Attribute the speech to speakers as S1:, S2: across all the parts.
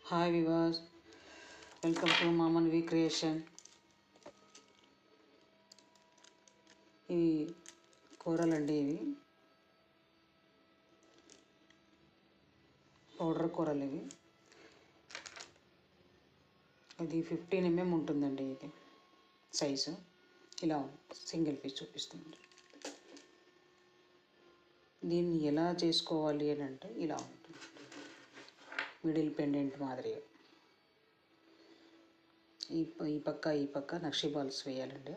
S1: Hi viewers, welcome to Mamanvi creation. ఇవి కూరలండి. ఇవి పౌడర్ కూరలు. ఇది 15 mm ఉంటుందండి. ఇది సైజు ఇలా సింగిల్ పీస్ చూపిస్తుంది. దీన్ని ఎలా చేసుకోవాలి అని అంటే ఇలా ఉంటుంది, మిడిల్ పెండెంట్ మాదిరిగా. ఈ పక్క నక్షి బాల్స్ వేయాలండి.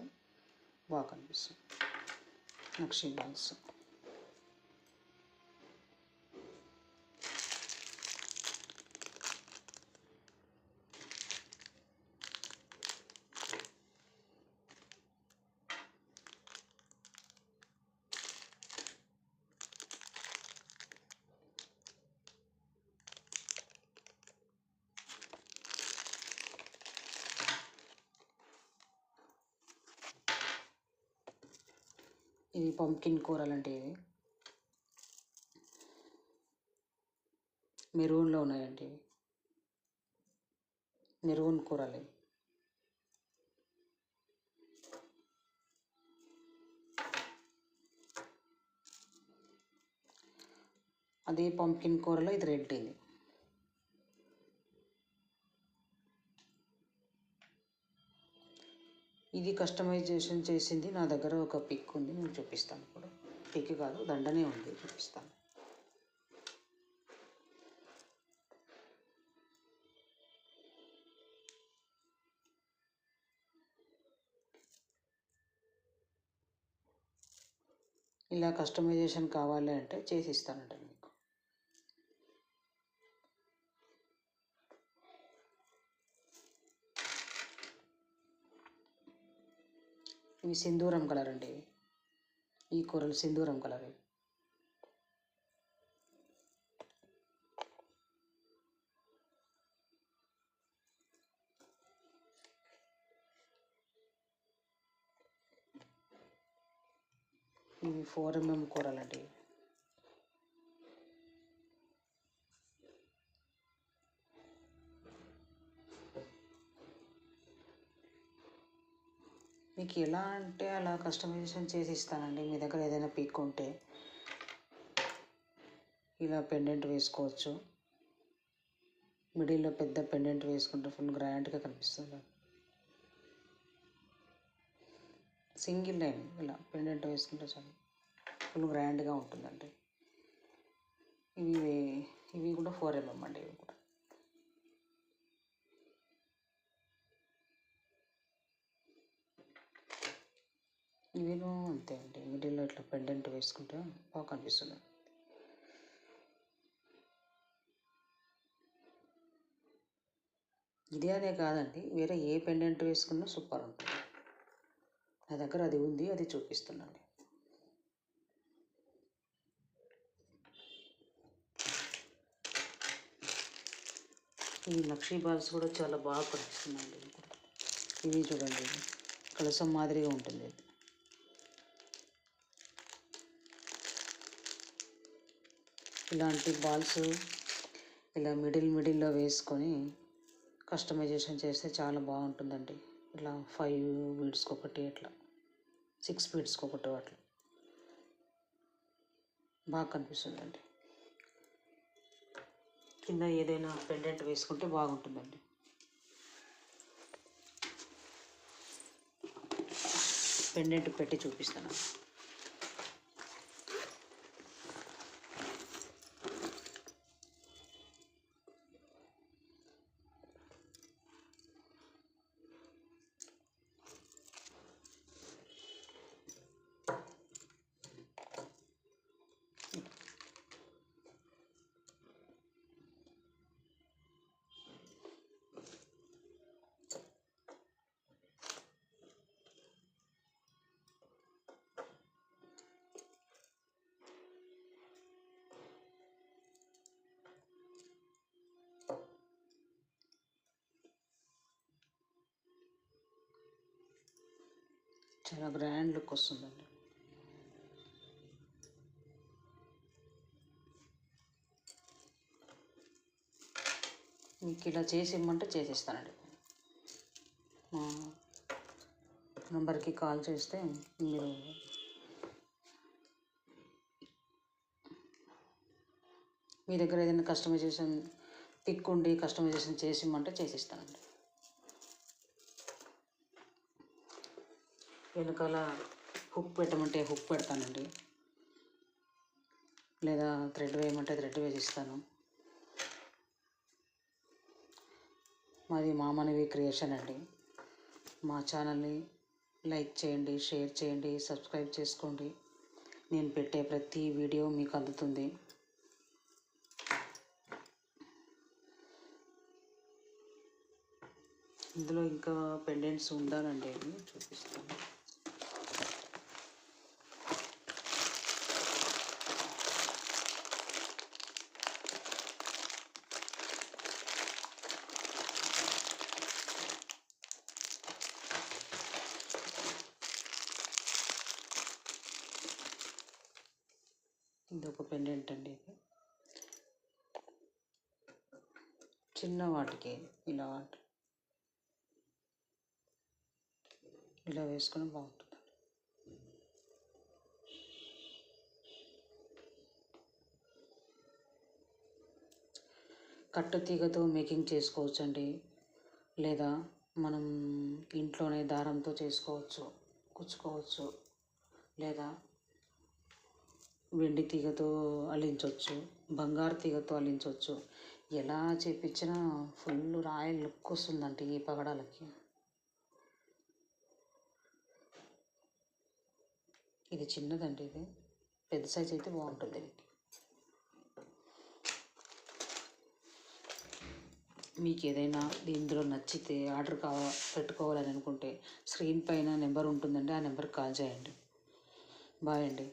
S1: బాగా కనిపిస్తుంది నక్షి బాల్స్. ఇవి పంకిన్ కూరలు అంటే ఇవి మెరూన్లో ఉన్నాయండి. ఇవి మెరూన్ కూరలు. అదే పంకిన్ కూరలో ఇది రెడ్. ఇది కస్టమైజేషన్ చేసింది. నా దగ్గర ఒక పిక్ ఉంది, నేను చూపిస్తాను. ఇప్పుడు పిక్ కాదు, దండనే ఉంది, చూపిస్తాను. ఇలా కస్టమైజేషన్ కావాలి అంటే చేసి ఇస్తానంట మీకు. ఇవి సింధూరం కలర్ అండి. ఈ కూరలు సింధూరం కలర్. ఇవి 4 mm కూరలండి. మీకు ఎలా అంటే అలా కస్టమైజేషన్ చేసి ఇస్తానండి. మీ దగ్గర ఏదైనా పిక్ ఉంటే ఇలా పెండెంట్ వేసుకోవచ్చు. మిడిల్లో పెద్ద పెండెంట్ వేసుకుంటే ఫుల్ గ్రాండ్గా కనిపిస్తుంది. సింగిల్ లైన్ ఇలా పెండెంట్ వేసుకుంటే చాలా ఫుల్ గ్రాండ్గా ఉంటుందండి. ఇవి కూడా 4 mm అండి. ఇవి కూడా ఇవిను అంతే అండి. మిడిల్లో ఇట్లా పెండెంట్ వేసుకుంటే బాగా కనిపిస్తుంది. ఇది అనే కాదండి, వేరే ఏ పెండెంట్ వేసుకున్నా సూపర్ ఉంటుంది. నా దగ్గర అది ఉంది, అది చూపిస్తున్నాను. ఈ నక్షి బాల్స్ కూడా చాలా బాగా కనిపిస్తున్నాయండి. ఇవి చూడండి, కలసం మాదిరిగా ఉంటుంది. ఇలాంటి బాల్స్ ఇలా మిడిల్లో వేసుకొని కస్టమైజేషన్ చేస్తే చాలా బాగుంటుందండి. ఇలా 5 బీడ్స్కి ఒకటి, అట్లా 6 బీడ్స్కి ఒకటి, అట్లా బాగా కనిపిస్తుందండి. కింద ఏదైనా పెండెంట్ వేసుకుంటే బాగుంటుందండి. పెండెంట్ పెట్టి చూపిస్తాను. చాలా గ్రాండ్ లుక్ వస్తుందండి. మీకు ఇలా చేసి ఇమ్మంటే చేసిస్తానండి. మా నంబర్కి కాల్ చేస్తే మీరు మీ దగ్గర ఏదైనా కస్టమైజేషన్ పిక్ ఉండి కస్టమైజేషన్ చేసి ఇమ్మంటే చేసిస్తానండి. వెనకాల హుక్ పెట్టమంటే హుక్ పెడతానండి, లేదా థ్రెడ్ వేయమంటే థ్రెడ్ వేసిస్తాను. మాది మా మనవి క్రియేషన్ అండి. మా ఛానల్ని లైక్ చేయండి, షేర్ చేయండి, సబ్స్క్రైబ్ చేసుకోండి. నేను పెట్టే ప్రతి వీడియో మీకు అందుతుంది. ఇందులో ఇంకా పెండెంట్స్ ఉండాలండి, అవి చూపిస్తాను. ఇది ఒక పెండెంట్ అండి. ఇది చిన్న వాటికి ఇలా వేసుకొని బాగుంటుంది. కట్టు తీగతో మేకింగ్ చేసుకోవచ్చండి, లేదా మనం ఇంట్లోనే దారంతో చేసుకోవచ్చు, కుచ్చుకోవచ్చు, లేదా వెండి తీగతో అల్లించవచ్చు, బంగారు తీగతో అల్లించవచ్చు. ఎలా చేపించినా ఫుల్ రాయల్ లుక్ వస్తుందండి ఈ పగడాలకి. ఇది చిన్నదండి, ఇది పెద్ద సైజ్ అయితే బాగుంటుంది. మీకు ఏదైనా ఇందులో నచ్చితే ఆర్డర్ పెట్టుకోవాలని అనుకుంటే స్క్రీన్ పైన నెంబర్ ఉంటుందండి, ఆ నెంబర్కి కాల్ చేయండి. బాయ్ అండి.